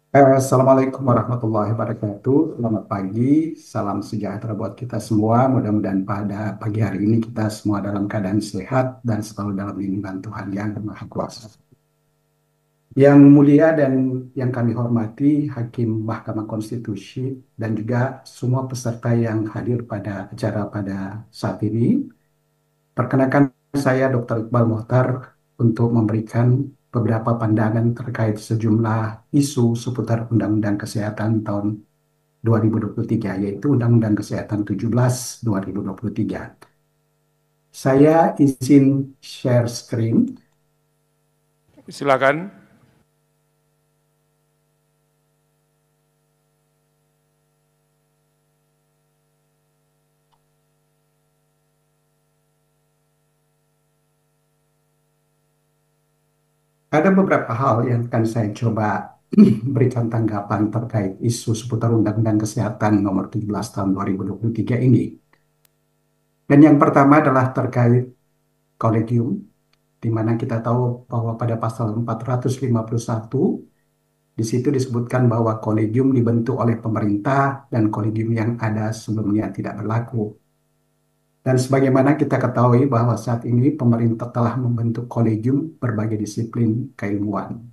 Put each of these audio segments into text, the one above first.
Assalamualaikum warahmatullahi wabarakatuh. Selamat pagi, salam sejahtera buat kita semua. Mudah-mudahan pada pagi hari ini kita semua dalam keadaan sehat dan selalu dalam lindungan Tuhan Yang Maha Kuasa. Yang mulia dan yang kami hormati, Hakim Mahkamah Konstitusi dan juga semua peserta yang hadir pada acara pada saat ini. Perkenalkan saya Dr. Iqbal Mokhtar untuk memberikan beberapa pandangan terkait sejumlah isu seputar Undang-Undang Kesehatan tahun 2023, yaitu Undang-Undang Kesehatan 17 2023. Saya izin share screen. Silakan. Ada beberapa hal yang akan saya coba berikan tanggapan terkait isu seputar Undang-Undang Kesehatan nomor 17 tahun 2023 ini. Dan yang pertama adalah terkait kolegium, di mana kita tahu bahwa pada pasal 451 di situ disebutkan bahwa kolegium dibentuk oleh pemerintah dan kolegium yang ada sebelumnya tidak berlaku. Dan sebagaimana kita ketahui bahwa saat ini pemerintah telah membentuk kolegium berbagai disiplin keilmuan.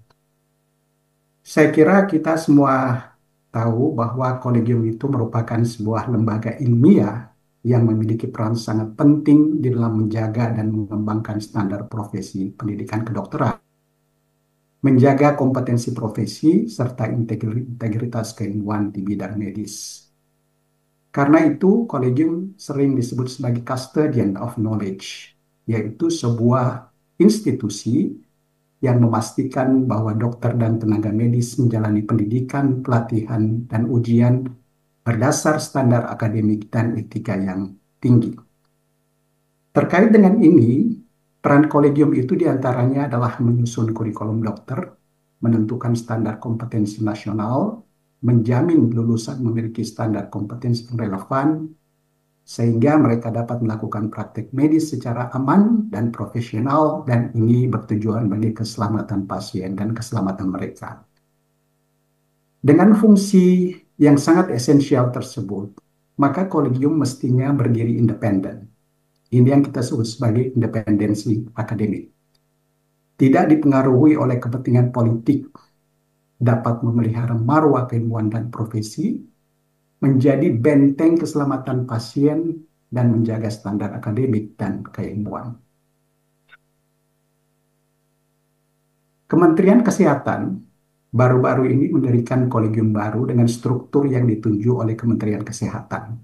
Saya kira kita semua tahu bahwa kolegium itu merupakan sebuah lembaga ilmiah yang memiliki peran sangat penting di dalam menjaga dan mengembangkan standar profesi pendidikan kedokteran, menjaga kompetensi profesi, serta integritas keilmuan di bidang medis. Karena itu, kolegium sering disebut sebagai custodian of knowledge, yaitu sebuah institusi yang memastikan bahwa dokter dan tenaga medis menjalani pendidikan, pelatihan, dan ujian berdasar standar akademik dan etika yang tinggi. Terkait dengan ini, peran kolegium itu diantaranya adalah menyusun kurikulum dokter, menentukan standar kompetensi nasional, menjamin lulusan memiliki standar kompetensi yang relevan, sehingga mereka dapat melakukan praktek medis secara aman dan profesional, dan ini bertujuan bagi keselamatan pasien dan keselamatan mereka. Dengan fungsi yang sangat esensial tersebut, maka kolegium mestinya berdiri independen. Ini yang kita sebut sebagai independensi akademik. Tidak dipengaruhi oleh kepentingan politik, dapat memelihara marwah keilmuan dan profesi, menjadi benteng keselamatan pasien, dan menjaga standar akademik dan keilmuan. Kementerian Kesehatan baru-baru ini mendirikan kolegium baru dengan struktur yang ditunjuk oleh Kementerian Kesehatan.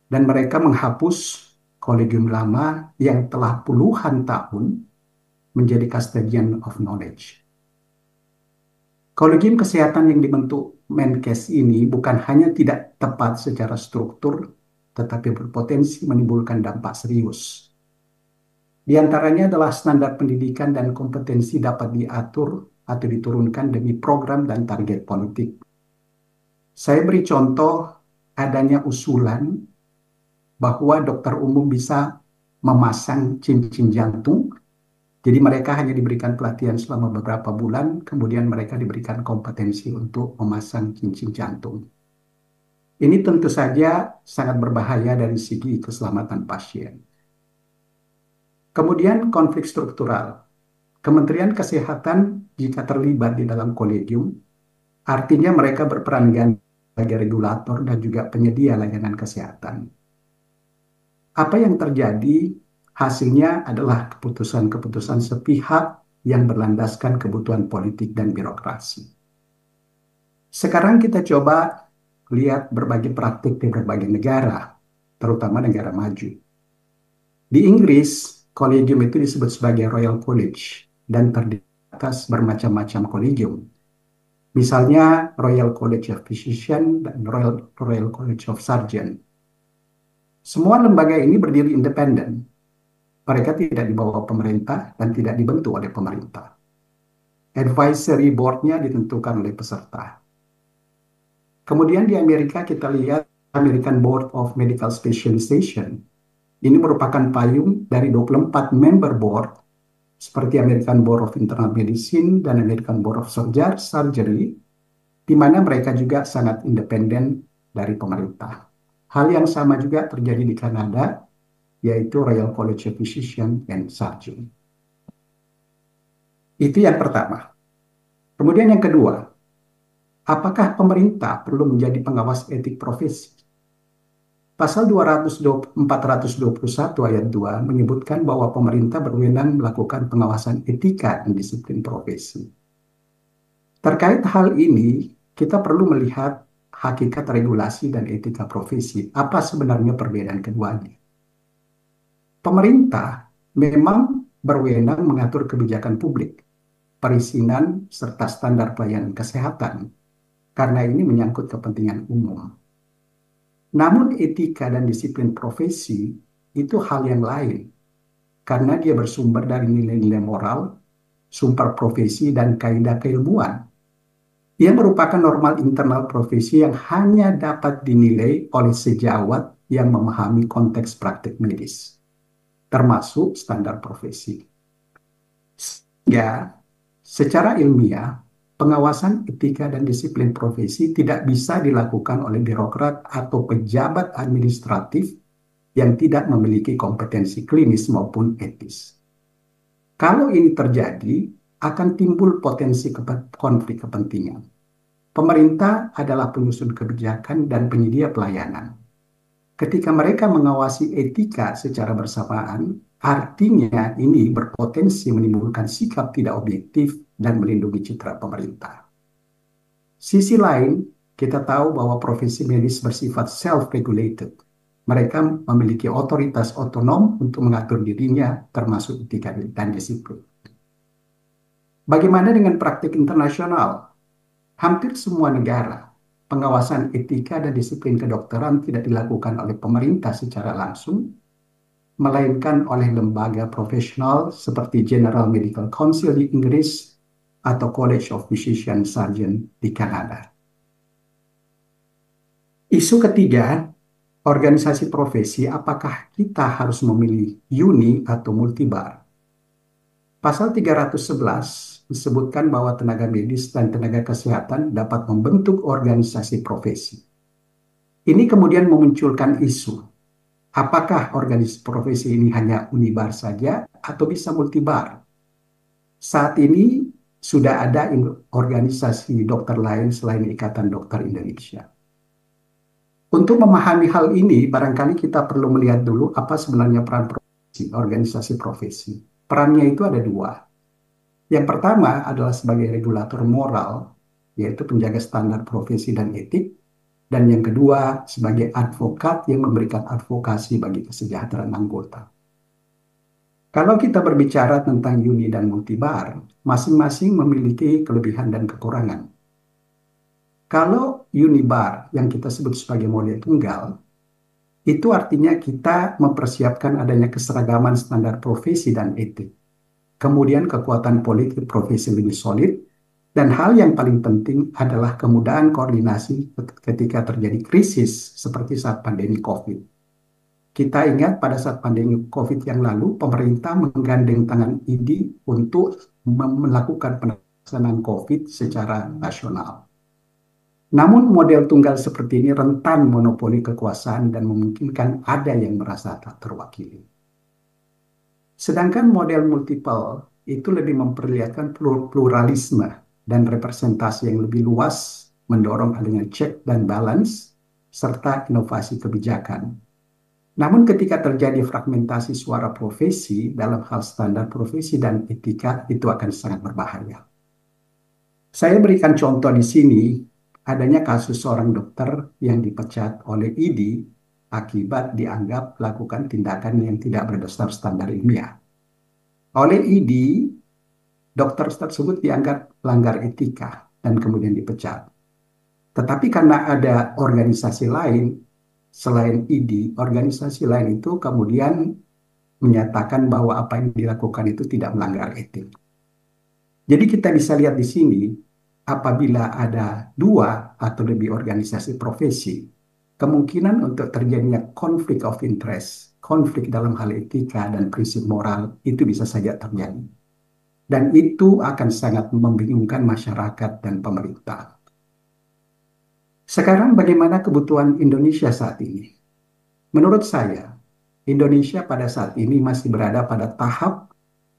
Dan mereka menghapus kolegium lama yang telah puluhan tahun menjadi custodian of knowledge. Kolegium kesehatan yang dibentuk Menkes ini bukan hanya tidak tepat secara struktur, tetapi berpotensi menimbulkan dampak serius. Di antaranya adalah standar pendidikan dan kompetensi dapat diatur atau diturunkan demi program dan target politik. Saya beri contoh adanya usulan bahwa dokter umum bisa memasang cincin jantung. Jadi mereka hanya diberikan pelatihan selama beberapa bulan, kemudian mereka diberikan kompetensi untuk memasang cincin jantung. Ini tentu saja sangat berbahaya dari segi keselamatan pasien. Kemudian konflik struktural. Kementerian Kesehatan jika terlibat di dalam kolegium, artinya mereka berperan ganda sebagai regulator dan juga penyedia layanan kesehatan. Apa yang terjadi hasilnya adalah keputusan-keputusan sepihak yang berlandaskan kebutuhan politik dan birokrasi. Sekarang kita coba lihat berbagai praktik di berbagai negara, terutama negara maju. Di Inggris, kolegium itu disebut sebagai Royal College dan terdiri atas bermacam-macam kolegium. Misalnya Royal College of Physicians dan Royal College of Surgeons. Semua lembaga ini berdiri independen. Mereka tidak di bawah pemerintah dan tidak dibentuk oleh pemerintah. Advisory board-nya ditentukan oleh peserta. Kemudian di Amerika kita lihat American Board of Medical Specialization. Ini merupakan payung dari 24 member board seperti American Board of Internal Medicine dan American Board of Surgery di mana mereka juga sangat independen dari pemerintah. Hal yang sama juga terjadi di Kanada, yaitu Royal College of Physicians and Surgeons. Itu yang pertama. Kemudian yang kedua, apakah pemerintah perlu menjadi pengawas etik profesi? Pasal 421 ayat 2 menyebutkan bahwa pemerintah berwenang melakukan pengawasan etika dan disiplin profesi. Terkait hal ini, kita perlu melihat hakikat regulasi dan etika profesi. Apa sebenarnya perbedaan keduanya? Pemerintah memang berwenang mengatur kebijakan publik, perizinan, serta standar pelayanan kesehatan, karena ini menyangkut kepentingan umum. Namun etika dan disiplin profesi itu hal yang lain, karena dia bersumber dari nilai-nilai moral, sumber profesi, dan kaidah keilmuan. Ia merupakan normal internal profesi yang hanya dapat dinilai oleh sejawat yang memahami konteks praktik medis, termasuk standar profesi. Sehingga, secara ilmiah, pengawasan etika dan disiplin profesi tidak bisa dilakukan oleh birokrat atau pejabat administratif yang tidak memiliki kompetensi klinis maupun etis. Kalau ini terjadi, akan timbul potensi konflik kepentingan. Pemerintah adalah penyusun kebijakan dan penyedia pelayanan. Ketika mereka mengawasi etika secara bersamaan, artinya ini berpotensi menimbulkan sikap tidak objektif dan melindungi citra pemerintah. Sisi lain, kita tahu bahwa profesi medis bersifat self-regulated. Mereka memiliki otoritas otonom untuk mengatur dirinya, termasuk etika dan disiplin. Bagaimana dengan praktik internasional? Hampir semua negara, pengawasan etika dan disiplin kedokteran tidak dilakukan oleh pemerintah secara langsung, melainkan oleh lembaga profesional seperti General Medical Council di Inggris atau College of Physicians and Surgeons di Kanada. Isu ketiga, organisasi profesi, apakah kita harus memilih uni atau multibar? Pasal 311 disebutkan bahwa tenaga medis dan tenaga kesehatan dapat membentuk organisasi profesi. Ini kemudian memunculkan isu, apakah organisasi profesi ini hanya unibar saja atau bisa multibar? Saat ini sudah ada organisasi dokter lain selain Ikatan Dokter Indonesia. Untuk memahami hal ini, barangkali kita perlu melihat dulu apa sebenarnya peran profesi, organisasi profesi. Perannya itu ada dua. Yang pertama adalah sebagai regulator moral, yaitu penjaga standar profesi dan etik. Dan yang kedua sebagai advokat yang memberikan advokasi bagi kesejahteraan anggota. Kalau kita berbicara tentang uni dan multibar, masing-masing memiliki kelebihan dan kekurangan. Kalau unibar yang kita sebut sebagai model tunggal, itu artinya kita mempersiapkan adanya keseragaman standar profesi dan etik. Kemudian kekuatan politik profesi lebih solid, dan hal yang paling penting adalah kemudahan koordinasi ketika terjadi krisis seperti saat pandemi COVID. Kita ingat pada saat pandemi COVID yang lalu, pemerintah menggandeng tangan ID untuk melakukan penanganan COVID secara nasional. Namun model tunggal seperti ini rentan monopoli kekuasaan dan memungkinkan ada yang merasa tak terwakili. Sedangkan model multiple itu lebih memperlihatkan pluralisme dan representasi yang lebih luas, mendorong adanya check dan balance, serta inovasi kebijakan. Namun ketika terjadi fragmentasi suara profesi dalam hal standar profesi dan etika, itu akan sangat berbahaya. Saya berikan contoh di sini, adanya kasus seorang dokter yang dipecat oleh ID akibat dianggap melakukan tindakan yang tidak berdasar standar ilmiah. Oleh ID, dokter tersebut dianggap melanggar etika dan kemudian dipecat. Tetapi karena ada organisasi lain, selain ID, organisasi lain itu kemudian menyatakan bahwa apa yang dilakukan itu tidak melanggar etik. Jadi kita bisa lihat di sini, apabila ada dua atau lebih organisasi profesi, kemungkinan untuk terjadinya konflik of interest, konflik dalam hal etika dan prinsip moral itu bisa saja terjadi. Dan itu akan sangat membingungkan masyarakat dan pemerintah. Sekarang bagaimana kebutuhan Indonesia saat ini? Menurut saya, Indonesia pada saat ini masih berada pada tahap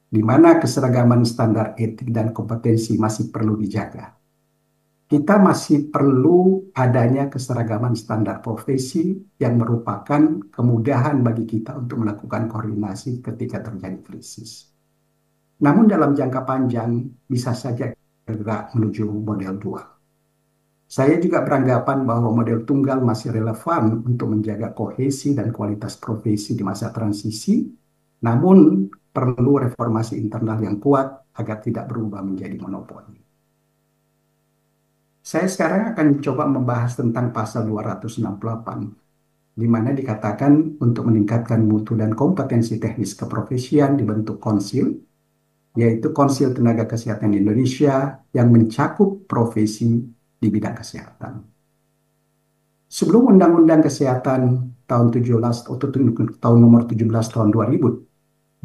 di mana keseragaman standar etik dan kompetensi masih perlu dijaga. Kita masih perlu adanya keseragaman standar profesi yang merupakan kemudahan bagi kita untuk melakukan koordinasi ketika terjadi krisis. Namun dalam jangka panjang bisa saja bergerak menuju model dua. Saya juga beranggapan bahwa model tunggal masih relevan untuk menjaga kohesi dan kualitas profesi di masa transisi, namun perlu reformasi internal yang kuat agar tidak berubah menjadi monopoli. Saya sekarang akan coba membahas tentang pasal 268, di mana dikatakan untuk meningkatkan mutu dan kompetensi teknis keprofesian dibentuk konsil, yaitu Konsil Tenaga Kesehatan Indonesia yang mencakup profesi di bidang kesehatan. Sebelum Undang-Undang Kesehatan tahun 17 atau tahun nomor 17 tahun 2023,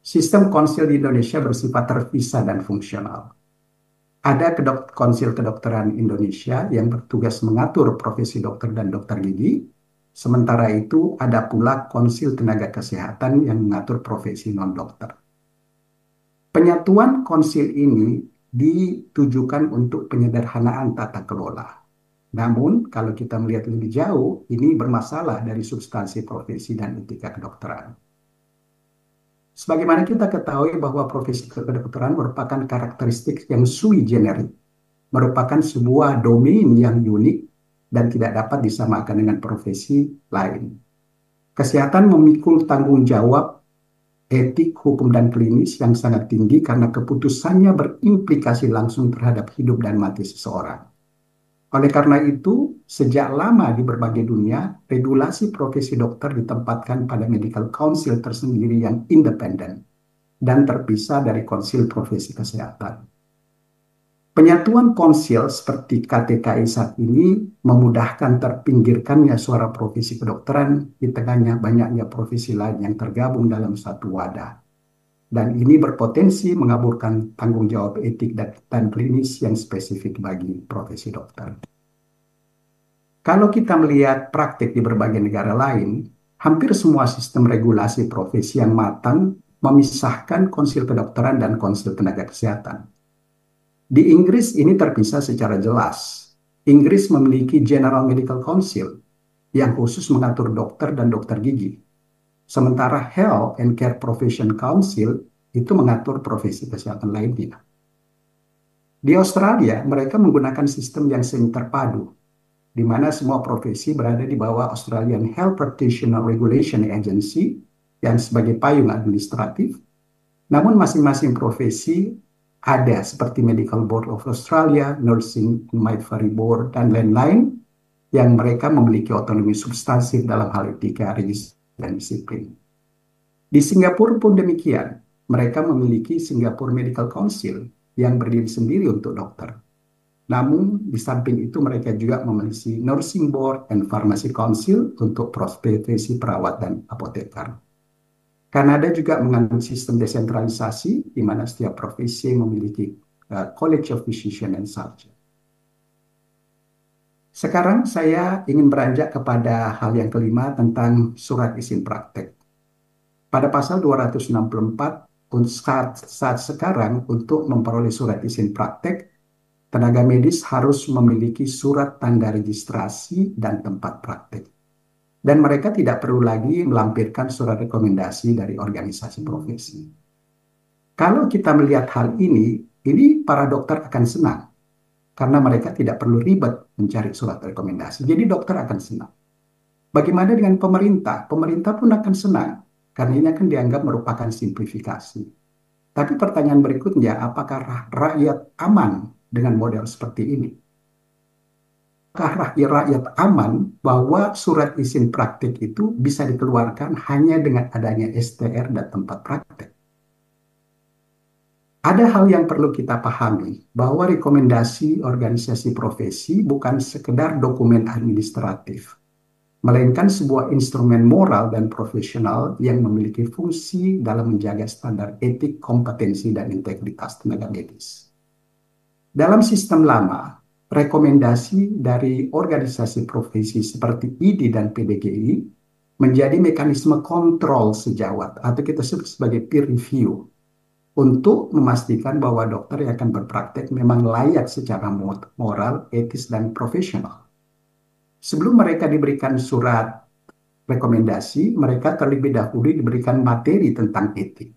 sistem konsil di Indonesia bersifat terpisah dan fungsional. Ada Konsil Kedokteran Indonesia yang bertugas mengatur profesi dokter dan dokter gigi. Sementara itu ada pula Konsil Tenaga Kesehatan yang mengatur profesi non-dokter. Penyatuan konsil ini ditujukan untuk penyederhanaan tata kelola. Namun, kalau kita melihat lebih jauh, ini bermasalah dari substansi profesi dan etika kedokteran. Sebagaimana kita ketahui bahwa profesi kedokteran merupakan karakteristik yang sui generis, merupakan sebuah domain yang unik dan tidak dapat disamakan dengan profesi lain. Kesehatan memikul tanggung jawab etik, hukum, dan klinis yang sangat tinggi karena keputusannya berimplikasi langsung terhadap hidup dan mati seseorang. Oleh karena itu, sejak lama di berbagai dunia, regulasi profesi dokter ditempatkan pada medical council tersendiri yang independen dan terpisah dari konsil profesi kesehatan. Penyatuan konsil seperti KTKI saat ini memudahkan terpinggirkannya suara profesi kedokteran di tengahnya banyaknya profesi lain yang tergabung dalam satu wadah. Dan ini berpotensi mengaburkan tanggung jawab etik dan klinis yang spesifik bagi profesi dokter. Kalau kita melihat praktik di berbagai negara lain, hampir semua sistem regulasi profesi yang matang memisahkan konsil kedokteran dan konsil tenaga kesehatan. Di Inggris ini terpisah secara jelas. Inggris memiliki General Medical Council yang khusus mengatur dokter dan dokter gigi. Sementara Health and Care Profession Council itu mengatur profesi kesehatan lainnya. Di Australia, mereka menggunakan sistem yang semi terpadu, di mana semua profesi berada di bawah Australian Health Practitioner Regulation Agency yang sebagai payung administratif. Namun masing-masing profesi ada seperti Medical Board of Australia, Nursing Midwifery Board, dan lain-lain yang mereka memiliki otonomi substansif dalam hal etika, regis, dan disiplin. Di Singapura pun demikian. Mereka memiliki Singapore Medical Council yang berdiri sendiri untuk dokter. Namun, di samping itu mereka juga memiliki Nursing Board dan Pharmacy Council untuk profesi perawat dan apoteker. Kanada juga menganut sistem desentralisasi, di mana setiap profesi memiliki College of Physicians and Surgeons. Sekarang saya ingin beranjak kepada hal yang kelima tentang surat izin praktek. Pada pasal 264, saat sekarang untuk memperoleh surat izin praktek, tenaga medis harus memiliki surat tanda registrasi dan tempat praktek. Dan mereka tidak perlu lagi melampirkan surat rekomendasi dari organisasi profesi. Kalau kita melihat hal ini para dokter akan senang. Karena mereka tidak perlu ribet mencari surat rekomendasi. Jadi dokter akan senang. Bagaimana dengan pemerintah? Pemerintah pun akan senang. Karena ini akan dianggap merupakan simplifikasi. Tapi pertanyaan berikutnya, apakah rakyat aman dengan model seperti ini? Apakah rakyat aman bahwa surat izin praktik itu bisa dikeluarkan hanya dengan adanya STR dan tempat praktek? Ada hal yang perlu kita pahami, bahwa rekomendasi organisasi profesi bukan sekedar dokumen administratif, melainkan sebuah instrumen moral dan profesional yang memiliki fungsi dalam menjaga standar etik, kompetensi, dan integritas tenaga medis. Dalam sistem lama, rekomendasi dari organisasi profesi seperti IDI dan PDGI menjadi mekanisme kontrol sejawat atau kita sebut sebagai peer review untuk memastikan bahwa dokter yang akan berpraktek memang layak secara moral, etis, dan profesional. Sebelum mereka diberikan surat rekomendasi, mereka terlebih dahulu diberikan materi tentang etik.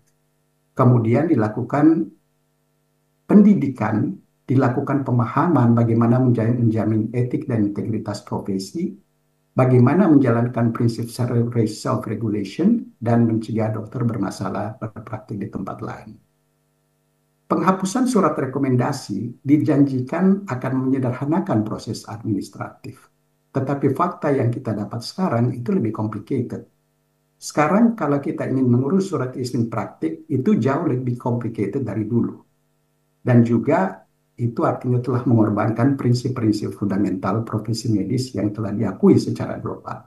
Kemudian dilakukan pendidikan, dilakukan pemahaman bagaimana menjamin etik dan integritas profesi, bagaimana menjalankan prinsip self-regulation, dan mencegah dokter bermasalah berpraktik di tempat lain. Penghapusan surat rekomendasi dijanjikan akan menyederhanakan proses administratif. Tetapi fakta yang kita dapat sekarang itu lebih complicated. Sekarang kalau kita ingin mengurus surat izin praktik, itu jauh lebih complicated dari dulu. Dan juga itu artinya telah mengorbankan prinsip-prinsip fundamental profesi medis yang telah diakui secara global.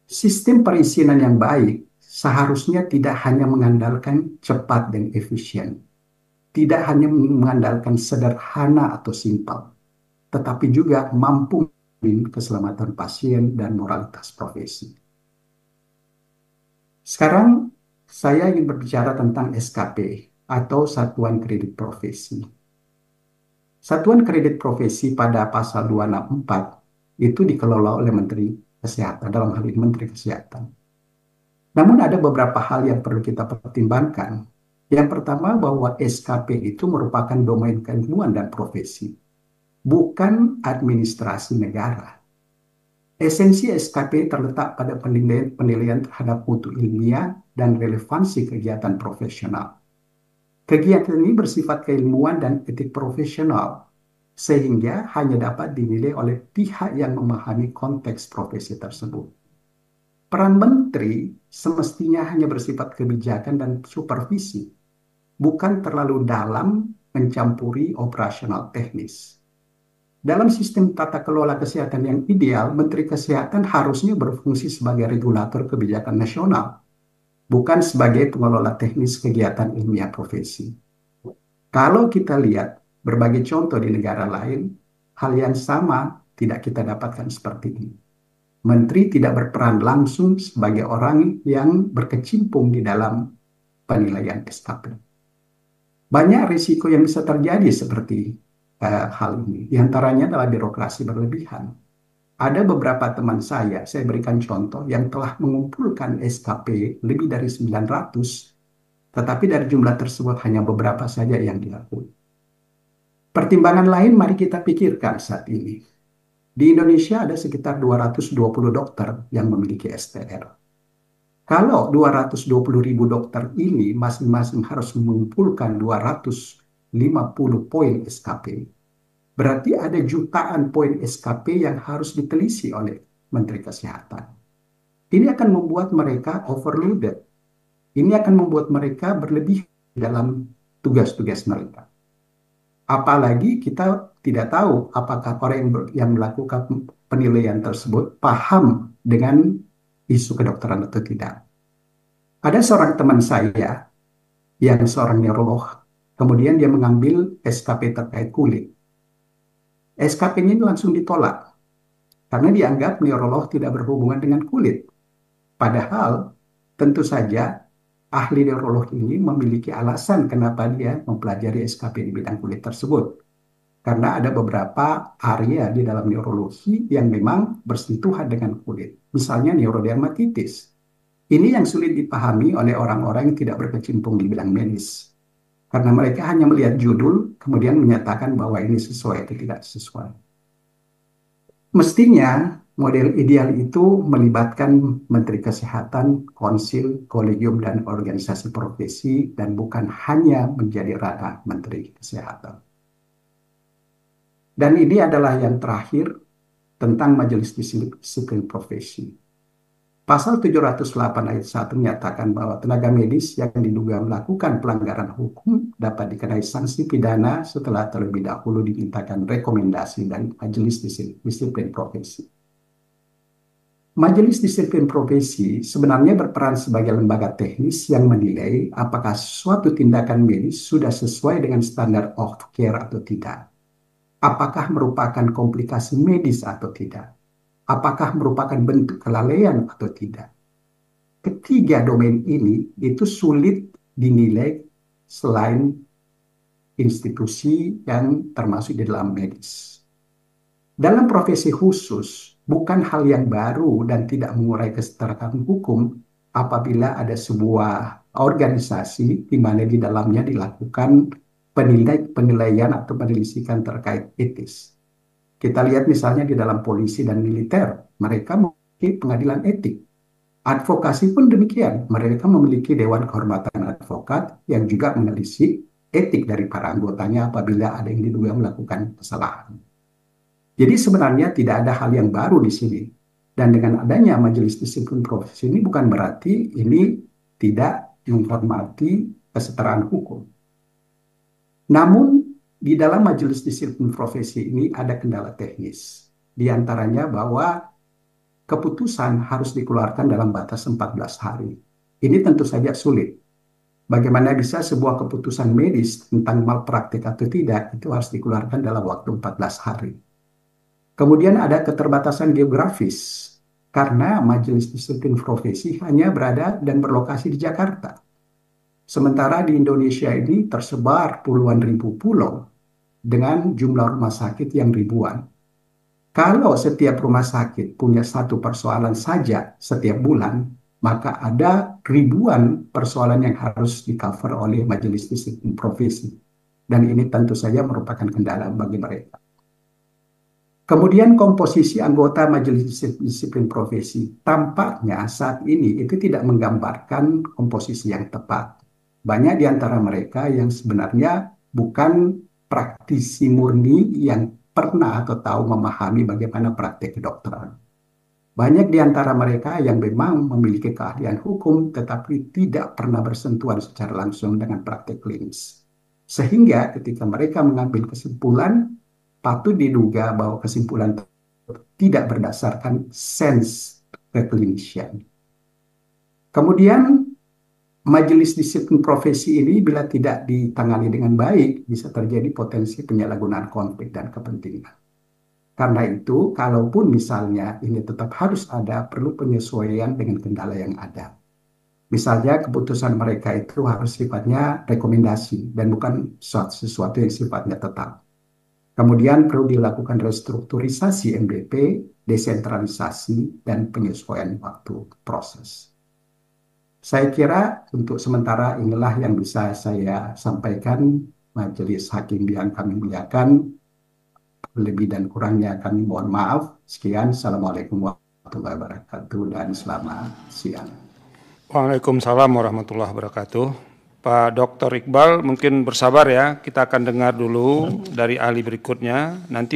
Sistem perizinan yang baik seharusnya tidak hanya mengandalkan cepat dan efisien, tidak hanya mengandalkan sederhana atau simpel, tetapi juga mampu menjamin keselamatan pasien dan moralitas profesi. Sekarang saya ingin berbicara tentang SKP atau Satuan Kredit Profesi. Satuan Kredit Profesi pada pasal 264 itu dikelola oleh Menteri Kesehatan, dalam hal ini Menteri Kesehatan. Namun ada beberapa hal yang perlu kita pertimbangkan. Yang pertama bahwa SKP itu merupakan domain keilmuan dan profesi, bukan administrasi negara. Esensi SKP terletak pada penilaian terhadap mutu ilmiah dan relevansi kegiatan profesional. Kegiatan ini bersifat keilmuan dan etik profesional, sehingga hanya dapat dinilai oleh pihak yang memahami konteks profesi tersebut. Peran menteri semestinya hanya bersifat kebijakan dan supervisi, bukan terlalu dalam mencampuri operasional teknis. Dalam sistem tata kelola kesehatan yang ideal, Menteri Kesehatan harusnya berfungsi sebagai regulator kebijakan nasional, bukan sebagai pengelola teknis kegiatan ilmiah profesi. Kalau kita lihat berbagai contoh di negara lain, hal yang sama tidak kita dapatkan seperti ini. Menteri tidak berperan langsung sebagai orang yang berkecimpung di dalam penilaian SKP. Banyak risiko yang bisa terjadi seperti hal ini. Di antaranya adalah birokrasi berlebihan. Ada beberapa teman saya berikan contoh yang telah mengumpulkan SKP lebih dari 900, tetapi dari jumlah tersebut hanya beberapa saja yang diakui. Pertimbangan lain mari kita pikirkan saat ini. Di Indonesia ada sekitar 220 dokter yang memiliki STR. Kalau 220.000 dokter ini masing-masing harus mengumpulkan 250 poin SKP, berarti ada jutaan poin SKP yang harus diteliti oleh Menteri Kesehatan. Ini akan membuat mereka overloaded. Ini akan membuat mereka berlebih dalam tugas-tugas mereka. Apalagi kita tidak tahu apakah orang yang melakukan penilaian tersebut paham dengan isu kedokteran atau tidak. Ada seorang teman saya yang seorang neurolog, kemudian dia mengambil SKP terkait kulit. SKP-nya langsung ditolak karena dianggap neurolog tidak berhubungan dengan kulit. Padahal tentu saja ahli neurolog ini memiliki alasan kenapa dia mempelajari SKP di bidang kulit tersebut. Karena ada beberapa area di dalam neurologi yang memang bersentuhan dengan kulit. Misalnya neurodermatitis. Ini yang sulit dipahami oleh orang-orang yang tidak berkecimpung di bidang medis. Karena mereka hanya melihat judul, kemudian menyatakan bahwa ini sesuai atau tidak sesuai. Mestinya model ideal itu melibatkan Menteri Kesehatan, konsil, kolegium, dan organisasi profesi, dan bukan hanya menjadi ranah Menteri Kesehatan. Dan ini adalah yang terakhir tentang Majelis Disiplin Profesi. Pasal 708 ayat 1 menyatakan bahwa tenaga medis yang diduga melakukan pelanggaran hukum dapat dikenai sanksi pidana setelah terlebih dahulu dimintakan rekomendasi dari Majelis Disiplin Profesi. Majelis Disiplin Profesi sebenarnya berperan sebagai lembaga teknis yang menilai apakah suatu tindakan medis sudah sesuai dengan standar of care atau tidak. apakah merupakan komplikasi medis atau tidak, apakah merupakan bentuk kelalaian atau tidak. Ketiga domain ini itu sulit dinilai selain institusi yang termasuk di dalam medis. Dalam profesi khusus, bukan hal yang baru dan tidak mengurai kesetaraan hukum apabila ada sebuah organisasi di mana di dalamnya dilakukan penilaian atau penyelisihan terkait etis. Kita lihat misalnya di dalam polisi dan militer, mereka memiliki pengadilan etik. Advokasi pun demikian, mereka memiliki Dewan Kehormatan Advokat yang juga menelisik etik dari para anggotanya apabila ada yang diduga melakukan kesalahan. Jadi sebenarnya tidak ada hal yang baru di sini. Dan dengan adanya majelis disiplin profesi ini bukan berarti ini tidak menghormati kesetaraan hukum. Namun di dalam majelis disiplin profesi ini ada kendala teknis. Di antaranya bahwa keputusan harus dikeluarkan dalam batas 14 hari. Ini tentu saja sulit. Bagaimana bisa sebuah keputusan medis tentang malpraktik atau tidak itu harus dikeluarkan dalam waktu 14 hari. Kemudian ada keterbatasan geografis, karena majelis disiplin profesi hanya berada dan berlokasi di Jakarta. Sementara di Indonesia ini tersebar puluhan ribu pulau dengan jumlah rumah sakit yang ribuan. Kalau setiap rumah sakit punya satu persoalan saja setiap bulan, maka ada ribuan persoalan yang harus di-cover oleh majelis disiplin profesi. Dan ini tentu saja merupakan kendala bagi mereka. Kemudian komposisi anggota majelis disiplin profesi tampaknya saat ini itu tidak menggambarkan komposisi yang tepat. Banyak di antara mereka yang sebenarnya bukan praktisi murni yang pernah atau tahu memahami bagaimana praktek kedokteran. Banyak di antara mereka yang memang memiliki keahlian hukum tetapi tidak pernah bersentuhan secara langsung dengan praktek klinis. Sehingga ketika mereka mengambil kesimpulan, patut diduga bahwa kesimpulan tidak berdasarkan sense keklinisian. Kemudian majelis disiplin profesi ini bila tidak ditangani dengan baik bisa terjadi potensi penyalahgunaan konflik dan kepentingan. Karena itu, kalaupun misalnya ini tetap harus ada, perlu penyesuaian dengan kendala yang ada. Misalnya keputusan mereka itu harus sifatnya rekomendasi dan bukan sesuatu yang sifatnya tetap. Kemudian perlu dilakukan restrukturisasi MDP, desentralisasi, dan penyesuaian waktu proses. Saya kira untuk sementara inilah yang bisa saya sampaikan. Majelis Hakim yang kami muliakan, lebih dan kurangnya kami mohon maaf. Sekian, Assalamualaikum warahmatullahi wabarakatuh dan selamat siang. Waalaikumsalam warahmatullahi wabarakatuh. Pak Dr. Iqbal mungkin bersabar ya, kita akan dengar dulu dari ahli berikutnya. Nanti